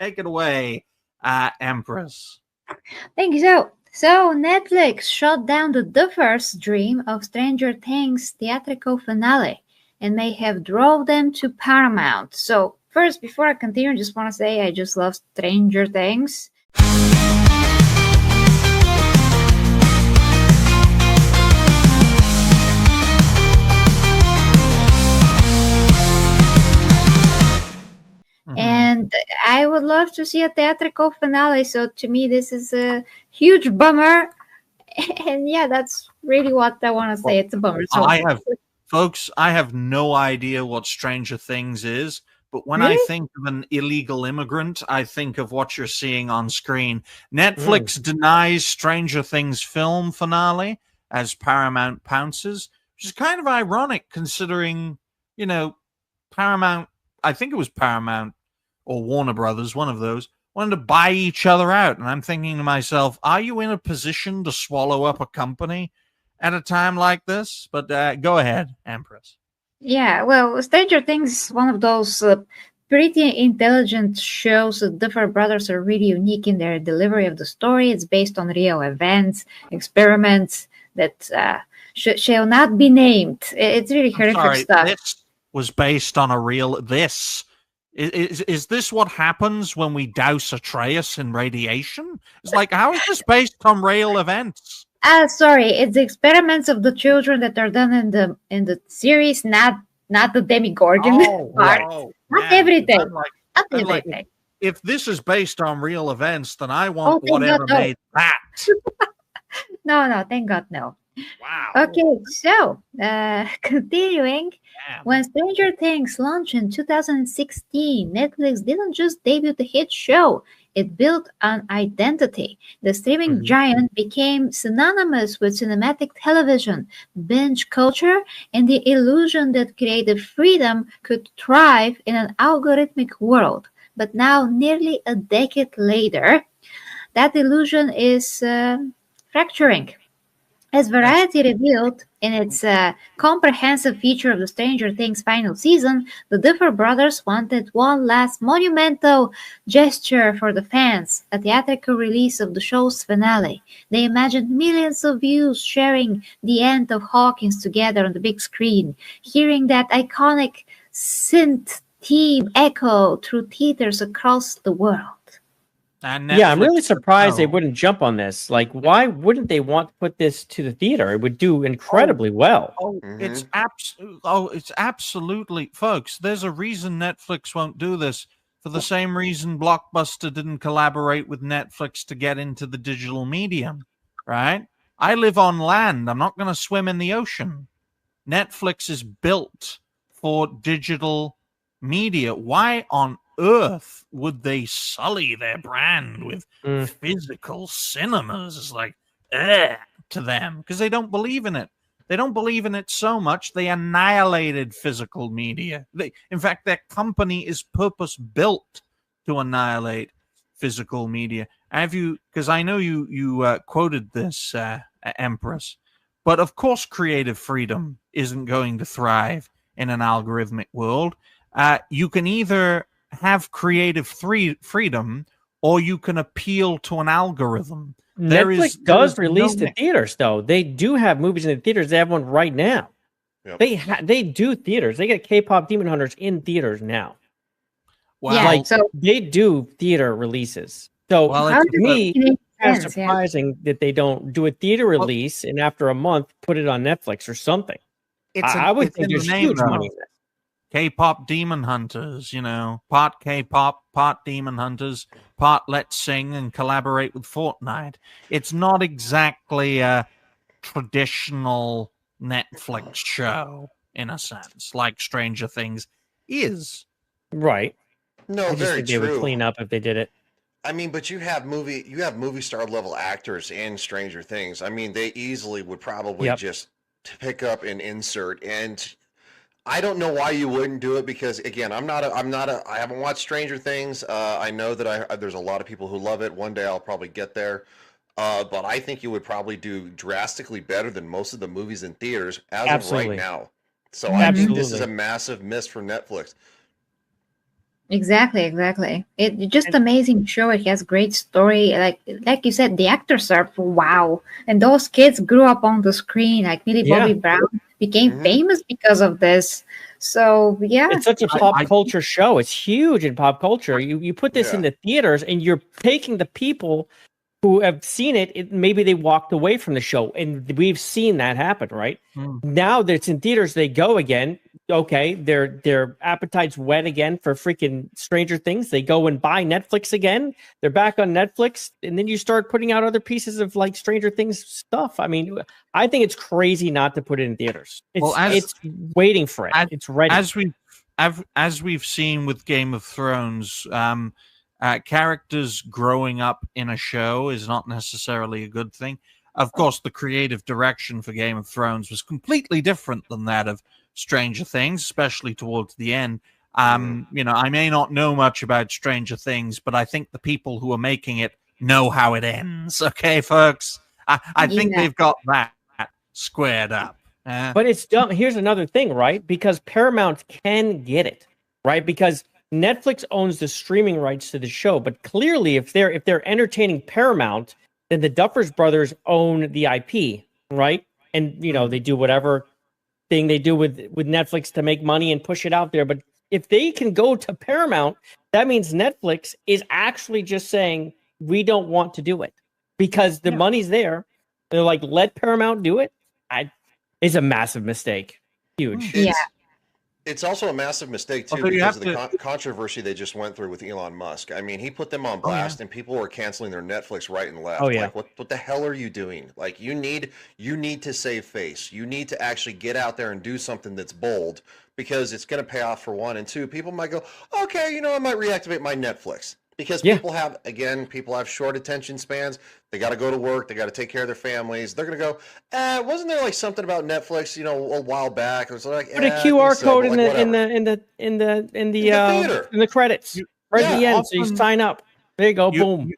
take it away, Empress. Thank you. So Netflix shut down the first dream of Stranger Things theatrical finale and may have drove them to Paramount. So first, before I continue, I just want to say I just love Stranger Things. And I would love to see a theatrical finale. So to me, this is a huge bummer. And yeah, that's really what I want to say. It's a bummer. So Folks, I have no idea what Stranger Things is, but when Really? I think of an illegal immigrant, I think of what you're seeing on screen. Netflix denies Stranger Things film finale as Paramount pounces, which is kind of ironic considering, Paramount, I think it was Paramount or Warner Brothers, one of those, wanted to buy each other out. And I'm thinking to myself, are you in a position to swallow up a company at a time like this? But go ahead, Empress. Yeah, well, Stranger Things is one of those pretty intelligent shows. The Duffer Brothers are really unique in their delivery of the story. It's based on real events, experiments that shall not be named. It's really horrific stuff. This was based on a real... Is this what happens when we douse Atreus in radiation? It's like, how is this based on real events? Sorry, it's the experiments of the children that are done in the series, not the Demigorgon part. Not everything. Not everything. If this is based on real events, then I want whatever made that. No, thank God, no. Wow. Okay, so continuing, when Stranger Things launched in 2016, Netflix didn't just debut the hit show, it built an identity. The streaming giant became synonymous with cinematic television, binge culture, and the illusion that creative freedom could thrive in an algorithmic world. But now, nearly a decade later, that illusion is fracturing. As Variety revealed in its comprehensive feature of the Stranger Things final season, the Duffer Brothers wanted one last monumental gesture for the fans, a theatrical release of the show's finale. They imagined millions of views sharing the end of Hawkins together on the big screen, hearing that iconic synth theme echo through theaters across the world. Yeah, I'm really surprised they wouldn't jump on this. Like, why wouldn't they want to put this to the theater? It would do incredibly well. It's absolutely, folks. There's a reason Netflix won't do this. For the same reason Blockbuster didn't collaborate with Netflix to get into the digital medium, right? I live on land. I'm not going to swim in the ocean. Netflix is built for digital media. Why on earth would they sully their brand with physical cinemas? It's like, to them, because they don't believe in it. They don't believe in it so much they annihilated physical media. In fact, their company is purpose-built to annihilate physical media. Have you, because I know you quoted this, Empress, but of course creative freedom isn't going to thrive in an algorithmic world. You can either have creative freedom, or you can appeal to an algorithm. Netflix does release to theaters, though. They do have movies in the theaters. They have one right now. Yep. They do theaters. They get K-pop Demon Hunters in theaters now. Wow. Yeah, like, so they do theater releases. So to me, it's surprising that they don't do a theater release and after a month put it on Netflix or something. I would think there's huge money in this. K-pop Demon Hunters, part K-pop, part Demon Hunters, part Let's Sing and collaborate with Fortnite. It's not exactly a traditional Netflix show in a sense, like Stranger Things is. Right. No, I just think they would clean up if they did it. I mean, but you have movie star level actors in Stranger Things. I mean, they easily would probably just pick up and insert. And I don't know why you wouldn't do it, because again, I haven't watched Stranger Things. I know that there's a lot of people who love it. One day I'll probably get there. But I think you would probably do drastically better than most of the movies in theaters as of right now. So I think this is a massive miss for Netflix. Exactly. It's just amazing show. It has great story. Like you said, the actors are wow, and those kids grew up on the screen. Like Millie Bobby Brown became famous because of this. So yeah, it's such a pop culture show. It's huge in pop culture. You put this in the theaters, and you're taking the people who have seen it, maybe they walked away from the show, and we've seen that happen, right? Now that it's in theaters, they go again. Okay, their appetite's wet again for freaking Stranger Things. They go and buy Netflix again. They're back on Netflix, and then you start putting out other pieces of like Stranger Things stuff. I mean, I think it's crazy not to put it in theaters. It's waiting for it. It's ready. As we've seen with Game of Thrones. Characters growing up in a show is not necessarily a good thing. Of course, the creative direction for Game of Thrones was completely different than that of Stranger Things, especially towards the end. I may not know much about Stranger Things, but I think the people who are making it know how it ends. Okay, folks? I think they've got that squared up. But it's dumb. Here's another thing, right? Because Paramount can get it, right? Because Netflix owns the streaming rights to the show, but clearly, if they're entertaining Paramount, then the Duffers brothers own the IP, right? And they do whatever thing they do with Netflix to make money and push it out there. But if they can go to Paramount, that means Netflix is actually just saying we don't want to do it because the money's there. They're like, let Paramount do it. It's a massive mistake. Huge. It's also a massive mistake, too, because of the controversy they just went through with Elon Musk. I mean, he put them on blast, and people were canceling their Netflix right and left. Like, what the hell are you doing? Like, you need to save face. You need to actually get out there and do something that's bold, because it's going to pay off for one. And two, people might go, okay, I might reactivate my Netflix. Because people have short attention spans. They got to go to work. They got to take care of their families. They're going to go, wasn't there like something about Netflix, a while back? It was like, put a QR code in the credits right at the end, so you sign up. There you go, boom.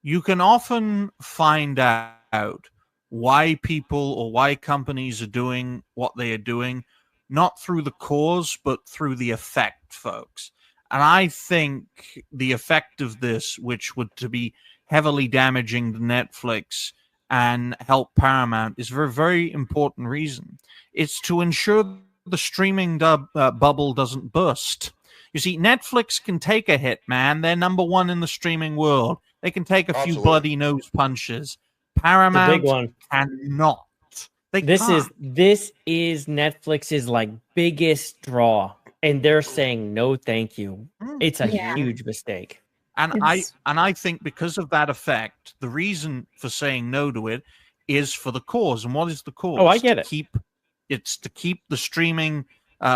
You can often find out why people or why companies are doing what they are doing, not through the cause, but through the effect, folks. And I think the effect of this, which would to be heavily damaging to Netflix and help Paramount, is for a very important reason. It's to ensure the streaming bubble doesn't burst. You see, Netflix can take a hit, man. They're number one in the streaming world. They can take a few bloody nose punches. Paramount cannot. This is Netflix's like biggest draw. And they're saying no, thank you. It's a huge mistake. And I think because of that effect, the reason for saying no to it is for the cause. And what is the cause? Oh, I get it. It's to keep the streaming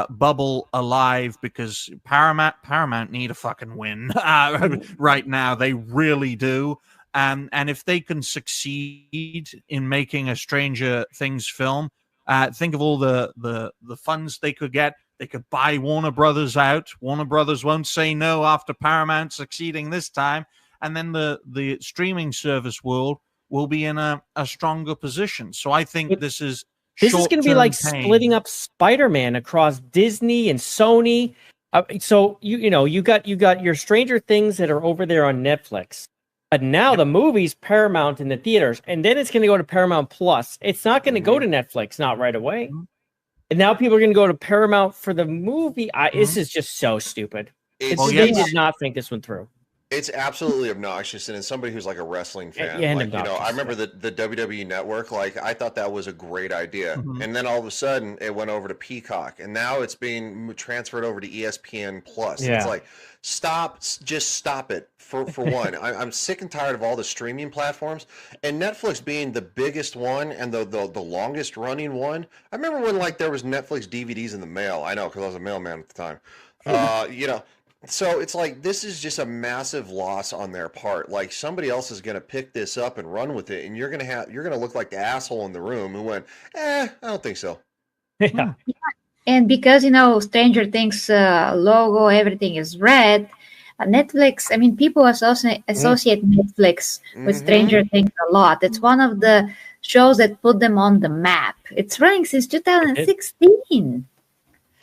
bubble alive, because Paramount need a fucking win right now. They really do. And if they can succeed in making a Stranger Things film, think of all the funds they could get. They could buy Warner Brothers out. Warner Brothers won't say no after Paramount succeeding this time. And then the streaming service world will be in a stronger position. So I think this is going to be like splitting up Spider-Man across Disney and Sony. So you got your Stranger Things that are over there on Netflix. But now the movie's Paramount in the theaters, and then it's going to go to Paramount Plus. It's not going to go to Netflix, not right away. And now people are going to go to Paramount for the movie. This is just so stupid. They did not think this went through. It's absolutely obnoxious, and as somebody who's like a wrestling fan, I remember the WWE Network. Like, I thought that was a great idea, and then all of a sudden it went over to Peacock, and now it's being transferred over to ESPN Plus. Yeah. It's like, just stop it for one. I'm sick and tired of all the streaming platforms, and Netflix being the biggest one and the longest running one. I remember when there was Netflix DVDs in the mail. I know, because I was a mailman at the time. So it's like, this is just a massive loss on their part. Like, somebody else is going to pick this up and run with it, and you're going to look like the asshole in the room who went, I don't think so. Yeah. And because Stranger Things logo, everything is red. Netflix. I mean, people associate Netflix with Stranger Things a lot. It's one of the shows that put them on the map. It's running since 2016.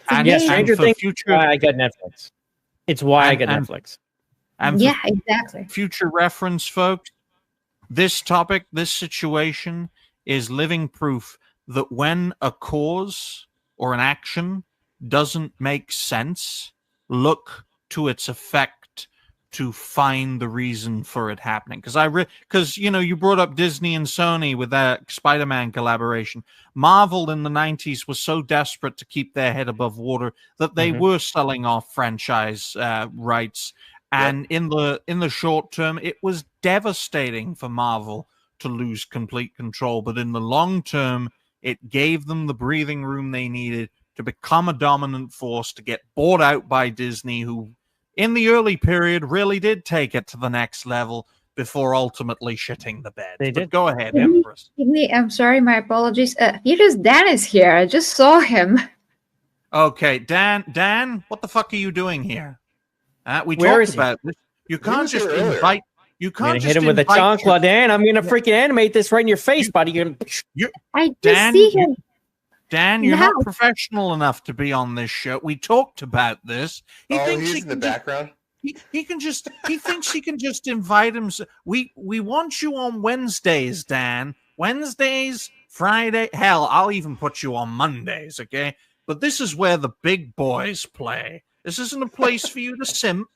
Stranger Things. I got Netflix. It's why I get Netflix. And yeah, exactly. Future reference, folks, this topic, this situation is living proof that when a cause or an action doesn't make sense, look to its effect to find the reason for it happening. Because you brought up Disney and Sony with that Spider-Man collaboration. Marvel in the 90s was so desperate to keep their head above water that they were selling off franchise rights. And in the short term, it was devastating for Marvel to lose complete control. But in the long term, it gave them the breathing room they needed to become a dominant force, to get bought out by Disney, who in the early period really did take it to the next level before ultimately shitting the bed. They did. Go ahead, Empress. I'm sorry, my apologies. Furious Dan is here. I just saw him. Okay, Dan, what the fuck are you doing here? We Where talked about this. You can't just invite. You can't just hit him with a chancla, Dan. I'm gonna freaking animate this right in your face, buddy. I just see him. Dan, you're not professional enough to be on this show. We talked about this. He thinks he's in the background. He thinks he can just invite him. We want you on Wednesdays, Dan. Wednesdays, Friday. Hell, I'll even put you on Mondays, okay? But this is where the big boys play. This isn't a place for you to simp,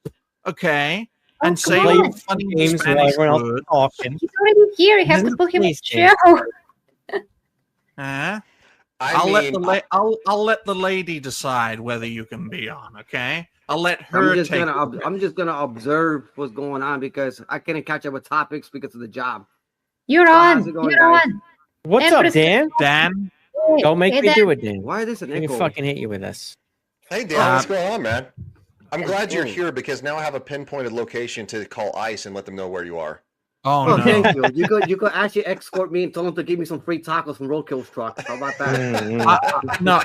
okay? And say funny games Spanish words. He's already here. You have to put him in the show. I'll let the lady decide whether you can be on, okay? I'll let her I'm just gonna observe what's going on because I couldn't catch up with topics because of the job. You're on. You're on. What's up, Dan? Dan? Don't make me do it, Dan. Why is this an echo? echo? Fucking hit you with this. Hey, Dan, what's going on, man? I'm glad you're here because now I have a pinpointed location to call ICE and let them know where you are. Oh, no. Thank you. You could actually escort me and tell them to give me some free tacos from Roadkill's truck. How about that? No,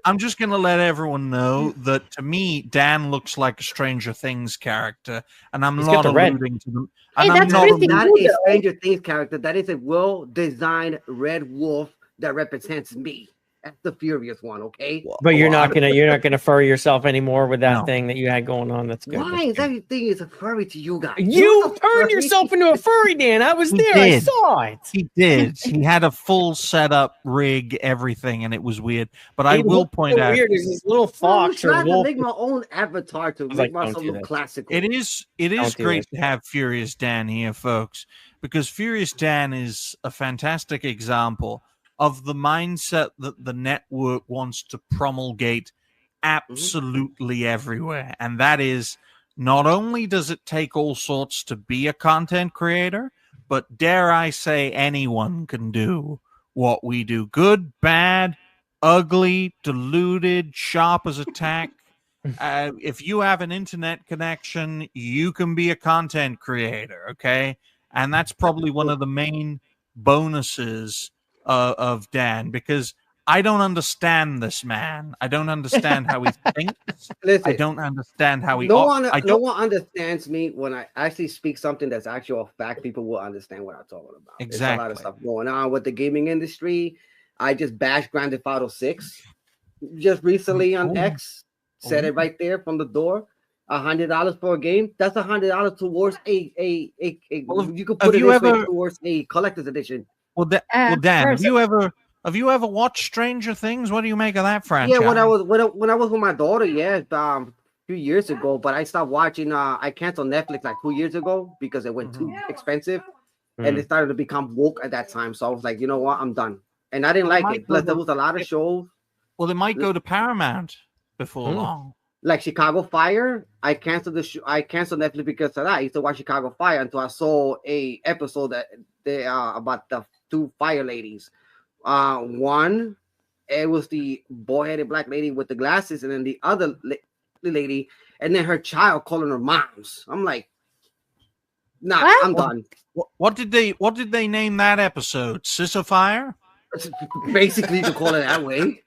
I'm just gonna let everyone know that to me, Dan looks like a Stranger Things character, and I'm not alluding to them. Hey, and that's not a Stranger Things character. That is a well-designed red wolf that represents me. That's the Furious one, okay? But you're not gonna furry yourself anymore with that thing that you had going on. That's good. Why is everything is a furry to you guys? You turned yourself into a furry, Dan. I was there. I saw it. He did. He had a full setup, rig, everything, and it was weird. But I will point out, weird. There's this little fox or wolf. To make my own avatar to make myself look classical. It is great to have Furious Dan here, folks, because Furious Dan is a fantastic example of the mindset that the network wants to promulgate absolutely everywhere. And that is, not only does it take all sorts to be a content creator, but dare I say anyone can do what we do. Good, bad, ugly, deluded, sharp as a tack. If you have an internet connection, you can be a content creator, okay? And that's probably one of the main bonuses of Dan, because I don't understand this man. I don't understand how he thinks. Listen, I don't understand how he. No one understands me when I actually speak something that's actual fact. People will understand what I'm talking about. Exactly. There's a lot of stuff going on with the gaming industry. I just bashed Grand Theft Auto 6 just recently on X. Said it right there from the door. $100 for a game. That's $100 towards a you could put it towards a collector's edition. Well, Dan, have you ever watched Stranger Things? What do you make of that franchise? Yeah, when I was with my daughter, a few years ago. But I stopped watching. I canceled Netflix like 2 years ago because it went too expensive, and it started to become woke at that time. So I was like, you know what, I'm done. And I didn't like it. Plus, there was a lot of shows. Well, they might go to Paramount before long. Like Chicago Fire, I canceled the show. I canceled Netflix because of that. I used to watch Chicago Fire until I saw a episode that they about the two fire ladies. One, it was the boy-headed black lady with the glasses, and then the other lady, and then her child calling her moms. I'm like, nah, what? I'm done. What did they name that episode? Scissor Fire? Basically, you could call it that way.